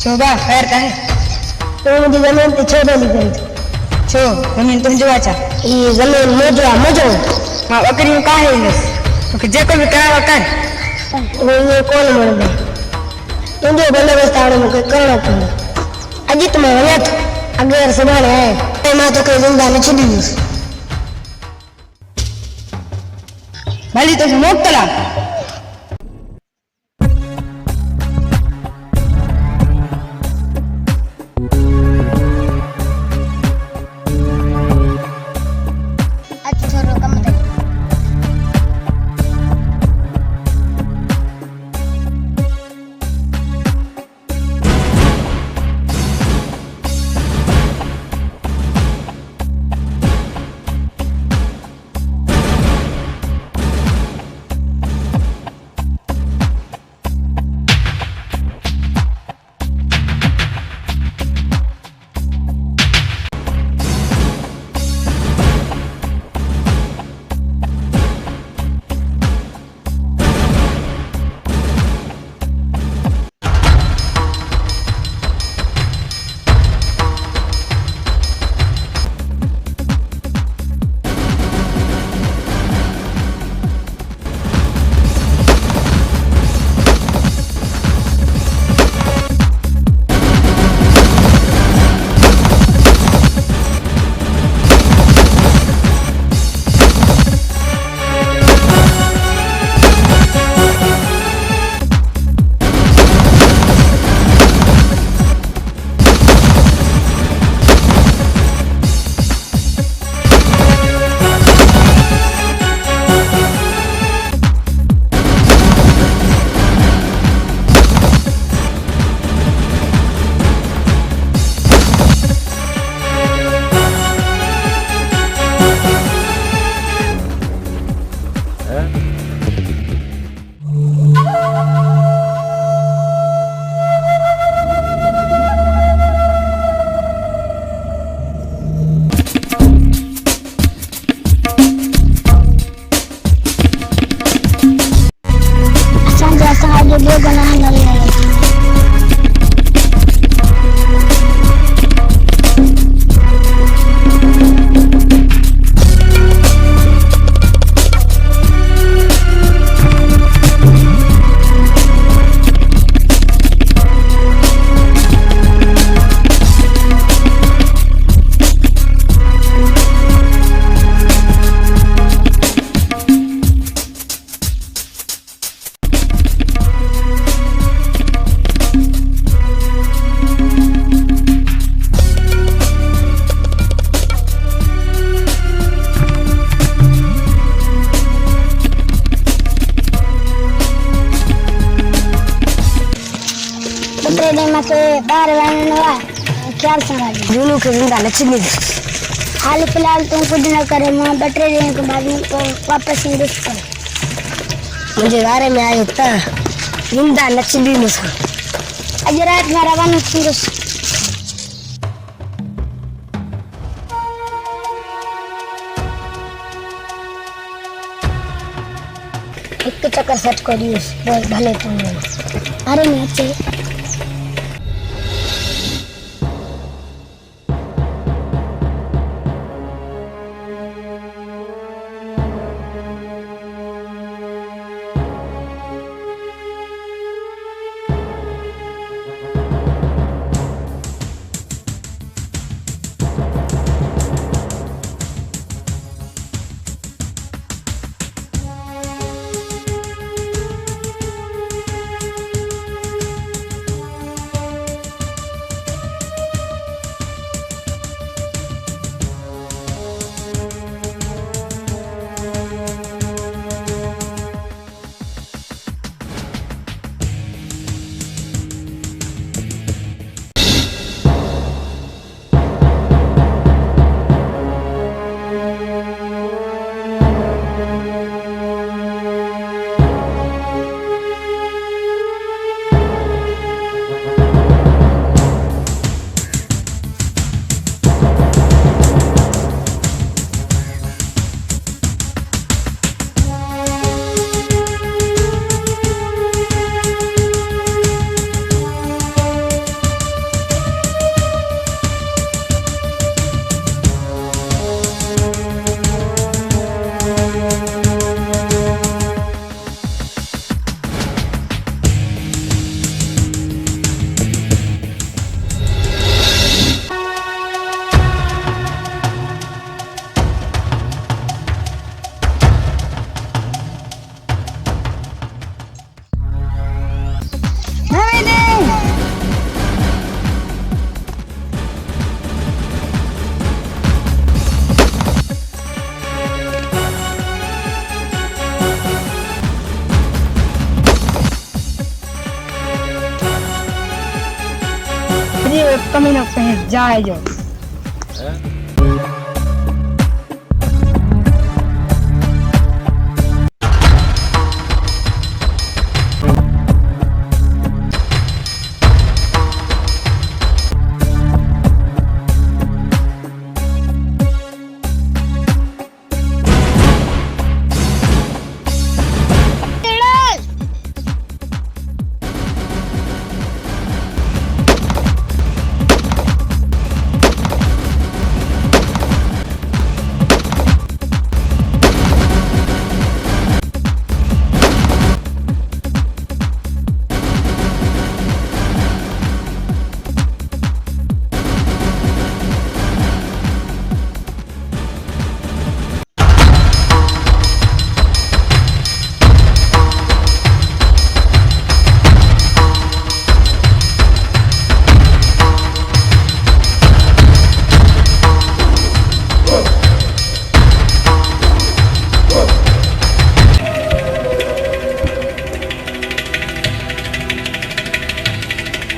शोभा खैर कहे तो मुझे जमीन पे छोड़ दी गई छो जमीन तुम जो आचा ये जमीन मुझे मां बकरियों का है इनस तो जे को भी करावा कर वो ये कौन मर गए तुझे बंदोबस्त आवड़े में कोई करना पड़े अजी तुम्हें वने अगर सुभाणे आए मां तो कोई जिंदा न छड़ी दूस भली तो मोकला जूनू के जिंदा लक्ष्मी हाल फिलहाल तुम कुछ न करे मां बटरे दिन के बाद में तो वापस इंग्लिश कर मुझे बारे में आयो था जिंदा लक्ष्मी में था आज रात में रवाना इंग्लिश एक चक्कर सेट कर दियो बहुत भले तुम अरे मैं अच्छे कमी न कहीं जाए जो।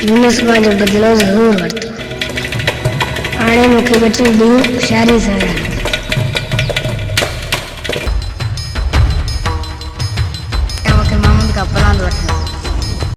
यूनस जो बदलो जरूर वरतो हाणे मूंखे बची ॾींहुं होशियारी सां